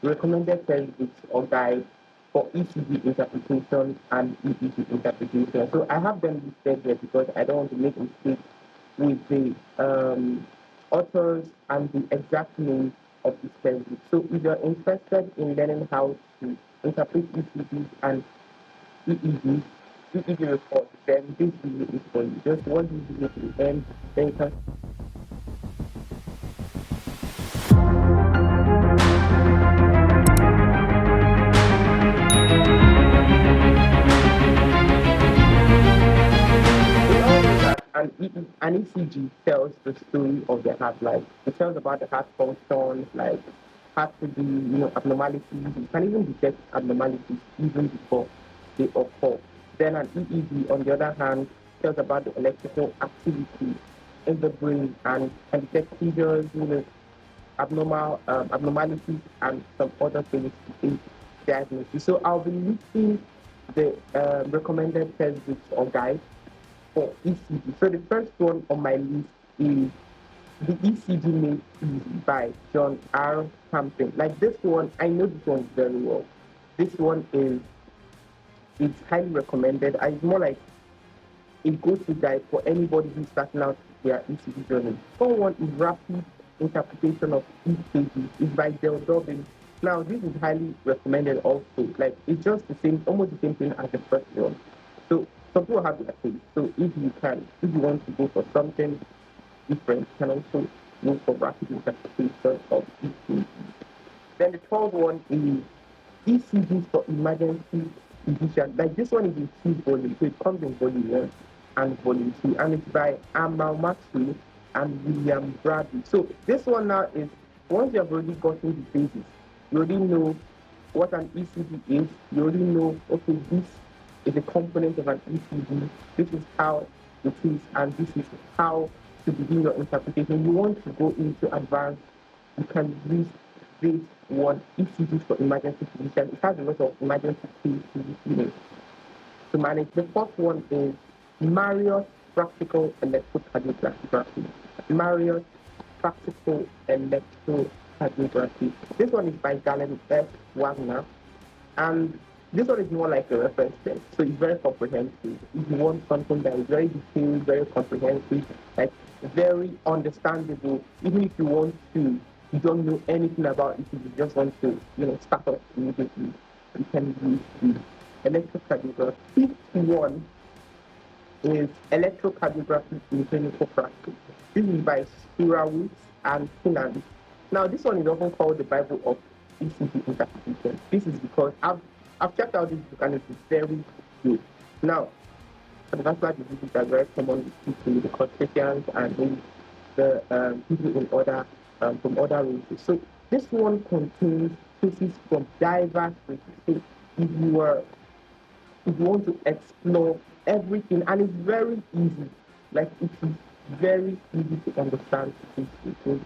recommended textbooks or guides for ECG interpretation and EEG interpretation. So I have them listed here because I don't want to make mistakes with the authors and the exact name of this textbook. So if you're interested in learning how to interpret ECGs and EEGs, EEG reports, then this video is for you. Just watch this video to the end, then you can we all know that an ECG tells the story of the heart. Like it tells about the heart functions, like heart to be, abnormalities. You can even detect abnormalities even before they occur. Then an EEG, on the other hand, tells about the electrical activity in the brain and can detect seizures, abnormalities, and some other things in diagnosis. So I'll be listing the recommended textbooks or guides for ECG. So the first one on my list is The ECG Made Easy by John R. Hampton. Like this one, I know this one very well. This one it's highly recommended. It's more like a go-to guide for anybody who's starting out their ECG journey. Second one is Rapid Interpretation of ECG. It's by Dubin. Now this is highly recommended also. Like it's just the same, almost the same thing as the first one. So some people have their taste. So if you want to go for something different, you can also look for rapid interpretation of ECG. Then the third one is ECGs for emergency physician. Like this one is in two volumes, so it comes in volume 1 and volume 2, and it's by Amal, Mattu, and William Brady. So this one now is, once you have already gotten the basics, you already know what an ECG is, you already know, okay, this is a component of an ECG, this is how it is, and this is how to begin your interpretation. You want to go into advanced, you can use this one, ECG for emergency physician. It has a lot of emergency cases to manage. The first one is Marriott Practical Electrocardiography. Marriott Practical Electrocardiography. This one is by Galen F. Wagner, and this one is more like a reference text, so it's very comprehensive. If you want something that is very detailed, very comprehensive, like very understandable, even if you don't know anything about it, you just want to, start off immediately, you can use the electrocardiography. Fifth one is electrocardiography in clinical practice. This is by Surawitz and Finance. Now, this one is often called the Bible of ECG interpretation. This is because I've checked out this book and it's very good. Now, cardiovascular diseases are very common with people, the Caucasians and maybe the people in other from other races. So this one contains cases from diverse races. So if you want to explore everything, and it's very easy, like it is very easy to understand this because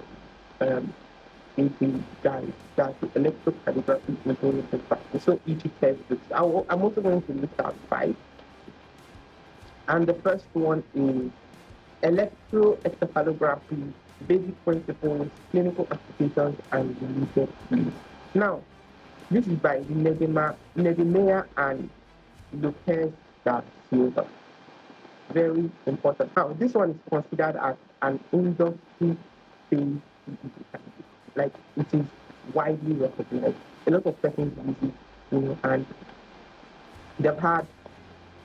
in guys that electrocardiography in clinical practice. So each textbooks. I'm also going to list out 5. And the first one is electroencephalography, basic principles, clinical applications, and related fields. Now, this is by Nedemea and Lopez da Silva. Very important. Now, this one is considered as an industry-based, like it is widely recognized. A lot of persons use it, and they've had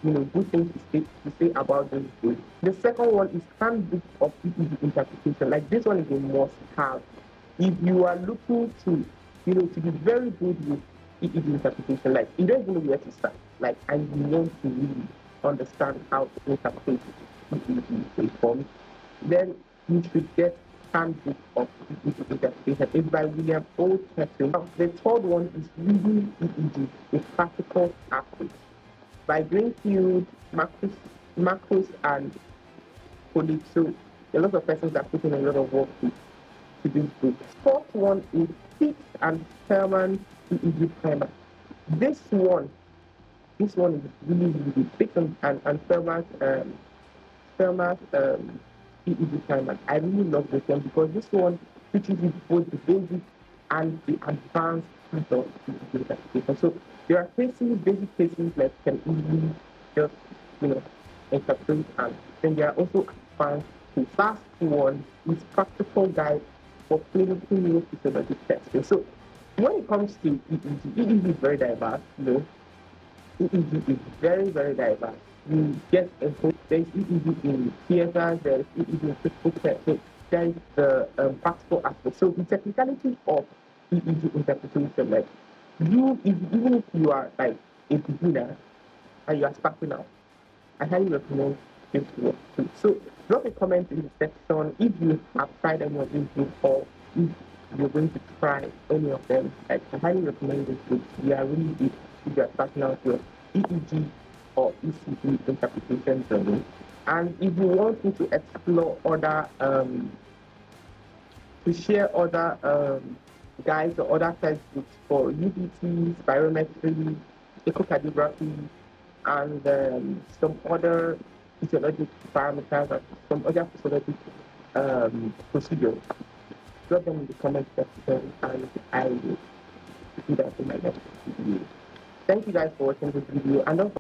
good things to say about this book. The second one is Handbook of EEG Interpretation. Like this one is a must-have. If you are looking to be very good with EEG interpretation, like you don't even know where to start, like, and you want to really understand how to interpret EEG waveforms, then you should get Handbook of EEG Interpretation. It's by William O. Tessin. Now, the third one is Reading EEG, a practical approach, by Greenfield, Marcus, and Polip. So a lot of persons are putting a lot of work to this book. Fourth one is Fixed and Permanent EEG Primer. This one is really, really good. Fixed and Permanent EEG Primer. I really love this one because this one teaches you both the basics and the advanced type of EEG interpretation. So there are cases, basic cases like can easily just, interpret, and then there are also advanced cases. Last one is practical guide for clinical neurophysiology testing. So when it comes to EEG, EEG is very diverse, EEG is very, very diverse. You get a whole, there's EEG in theaters, there's EEG in physical therapy, there's the practical aspect. So the technicality of EEG interpretation, like even if you are like a beginner and you are starting out, I highly recommend this work too. So drop a comment in the section if you have tried any of these books or if you're going to try any of them. Like, I highly recommend this book. We are really good if you are starting out your EEG or ECG interpretation journey. And if you want me to explore other to share other guides or other textbooks for UBT, spirometry, echocardiography, and some other physiologic parameters and some other physiologic procedures, drop them in the comment section and I will do that in my next video. Thank you guys for watching this video, and don't